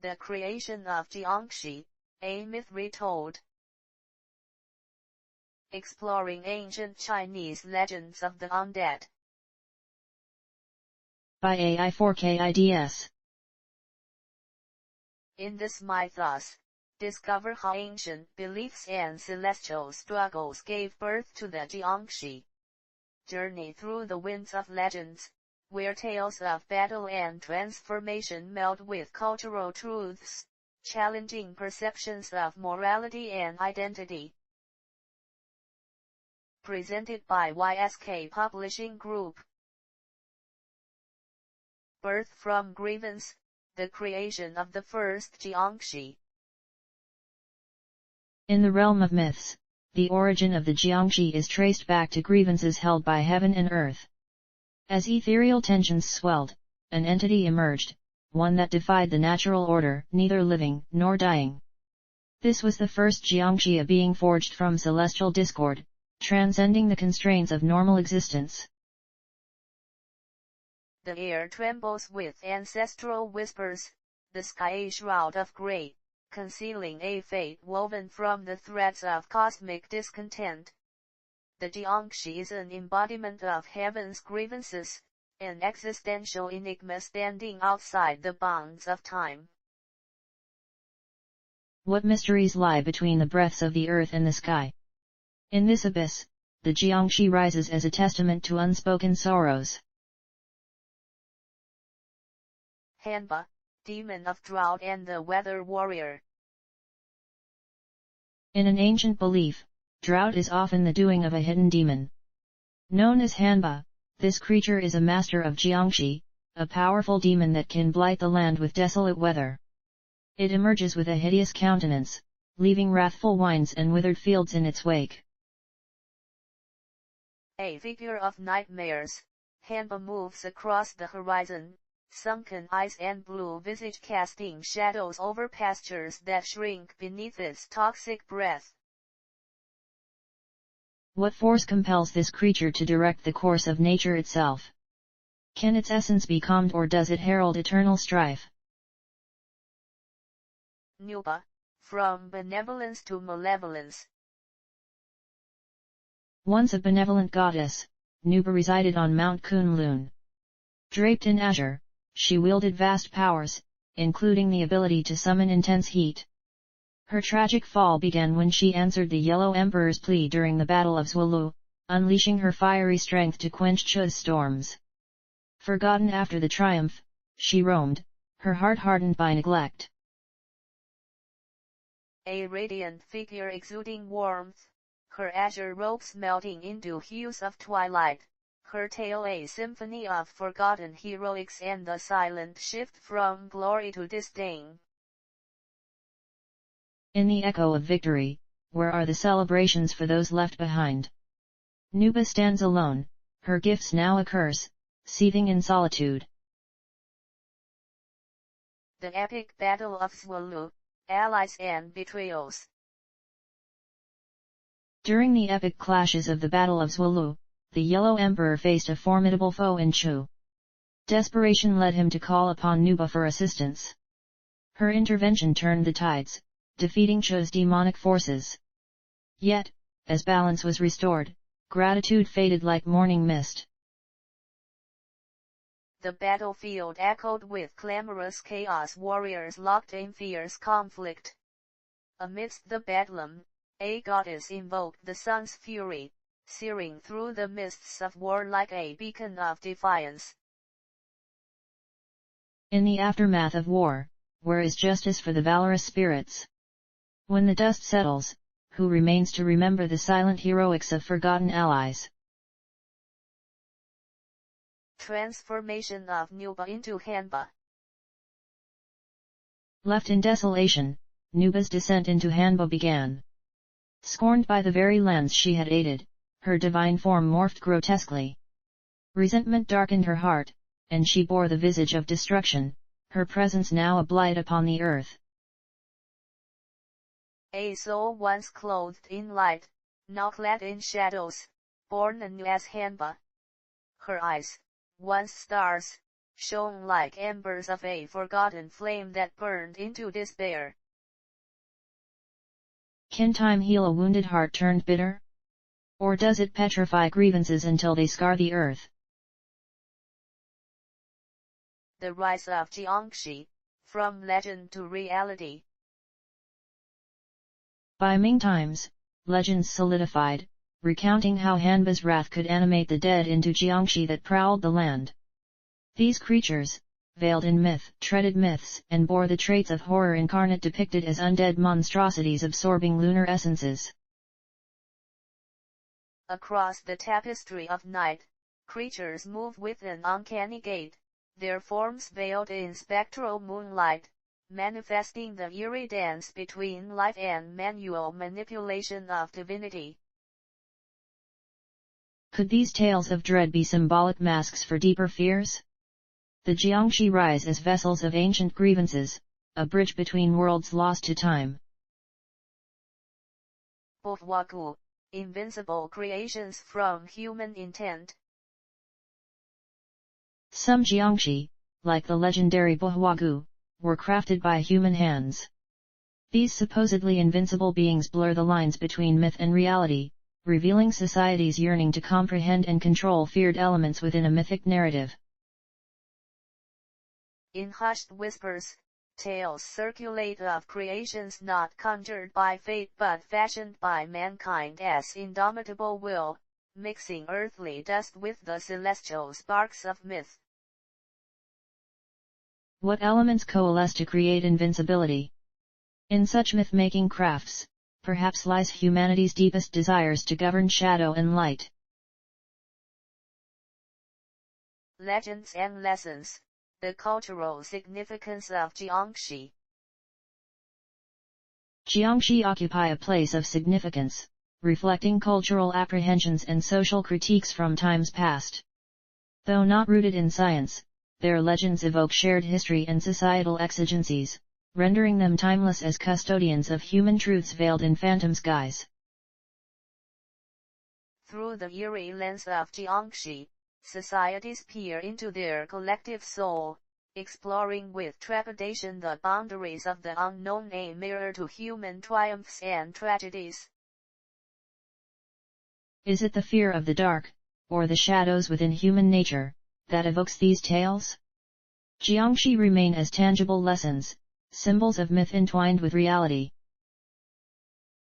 The creation of Jiangshi, a myth retold. Exploring ancient Chinese legends of the undead. By AI4KIDS. In this mythos, discover how ancient beliefs and celestial struggles gave birth to the Jiangshi. Journey through the winds of legends, where tales of battle and transformation meld with cultural truths, challenging perceptions of morality and identity. Presented by YSK Publishing Group. Birth from grievance, the creation of the first Jiangshi. In the realm of myths, the origin of the Jiangshi is traced back to grievances held by heaven and earth. As ethereal tensions swelled, an entity emerged, one that defied the natural order, neither living nor dying. This was the first Jiangshi, a being forged from celestial discord, transcending the constraints of normal existence. The air trembles with ancestral whispers, the sky a shroud of grey, concealing a fate woven from the threads of cosmic discontent. The Jiangshi is an embodiment of heaven's grievances, an existential enigma standing outside the bounds of time. What mysteries lie between the breadths of the earth and the sky? In this abyss, the Jiangshi rises as a testament to unspoken sorrows. Hanba, demon of drought and the weather warrior. In an ancient belief, drought is often the doing of a hidden demon. Known as Hanba, this creature is a master of Jiangshi, a powerful demon that can blight the land with desolate weather. It emerges with a hideous countenance, leaving wrathful winds and withered fields in its wake. A figure of nightmares, Hanba moves across the horizon, sunken eyes and blue visage casting shadows over pastures that shrink beneath its toxic breath. What force compels this creature to direct the course of nature itself? Can its essence be calmed, or does it herald eternal strife? Nuba, from benevolence to malevolence. Once a benevolent goddess, Nuba resided on Mount Kunlun. Draped in azure, she wielded vast powers, including the ability to summon intense heat. Her tragic fall began when she answered the Yellow Emperor's plea during the Battle of Zhuolu, unleashing her fiery strength to quench Chu's storms. Forgotten after the triumph, she roamed, her heart hardened by neglect. A radiant figure exuding warmth, her azure robes melting into hues of twilight, her tale a symphony of forgotten heroics and the silent shift from glory to disdain. In the echo of victory, where are the celebrations for those left behind? Nuba stands alone, her gifts now a curse, seething in solitude. The epic battle of Zhuolu, allies and betrayals. During the epic clashes of the Battle of Zhuolu, the Yellow Emperor faced a formidable foe in Chu. Desperation led him to call upon Nuba for assistance. Her intervention turned the tides, defeating Chu's demonic forces. Yet, as balance was restored, gratitude faded like morning mist. The battlefield echoed with clamorous chaos, warriors locked in fierce conflict. Amidst the bedlam, a goddess invoked the sun's fury, searing through the mists of war like a beacon of defiance. In the aftermath of war, where is justice for the valorous spirits? When the dust settles, who remains to remember the silent heroics of forgotten allies? Transformation of Nuba into Hanba. Left in desolation, Nuba's descent into Hanba began. Scorned by the very lands she had aided, her divine form morphed grotesquely. Resentment darkened her heart, and she bore the visage of destruction, her presence now a blight upon the earth. A soul once clothed in light, now clad in shadows, born anew as Hanba. Her eyes, once stars, shone like embers of a forgotten flame that burned into despair. Can time heal a wounded heart turned bitter? Or does it petrify grievances until they scar the earth? The rise of Jiangshi, from legend to reality. By Ming times, legends solidified, recounting how Hanba's wrath could animate the dead into Jiangshi that prowled the land. These creatures, veiled in myth, treaded myths, and bore the traits of horror incarnate, depicted as undead monstrosities absorbing lunar essences. Across the tapestry of night, creatures move with an uncanny gait, their forms veiled in spectral moonlight, manifesting the eerie dance between life and manual manipulation of divinity. Could these tales of dread be symbolic masks for deeper fears? The Jiangshi rise as vessels of ancient grievances, a bridge between worlds lost to time. Vous, invincible creations from human intent. Some Jiangshi, like the legendary vous, were crafted by human hands. These supposedly invincible beings blur the lines between myth and reality, revealing society's yearning to comprehend and control feared elements within a mythic narrative. In hushed whispers, tales circulate of creations not conjured by fate but fashioned by mankind as indomitable will, mixing earthly dust with the celestial sparks of myth. What elements coalesce to create invincibility? In such myth-making crafts, perhaps lies humanity's deepest desires to govern shadow and light. Legends and lessons. The cultural significance of Jiangshi. Jiangshi occupy a place of significance, reflecting cultural apprehensions and social critiques from times past. Though not rooted in science, their legends evoke shared history and societal exigencies, rendering them timeless as custodians of human truths veiled in phantom skies. Through the eerie lens of Jiangshi, societies peer into their collective soul, exploring with trepidation the boundaries of the unknown, a mirror to human triumphs and tragedies. Is it the fear of the dark, or the shadows within human nature, that evokes these tales? Jiangshi remain as tangible lessons, symbols of myth entwined with reality.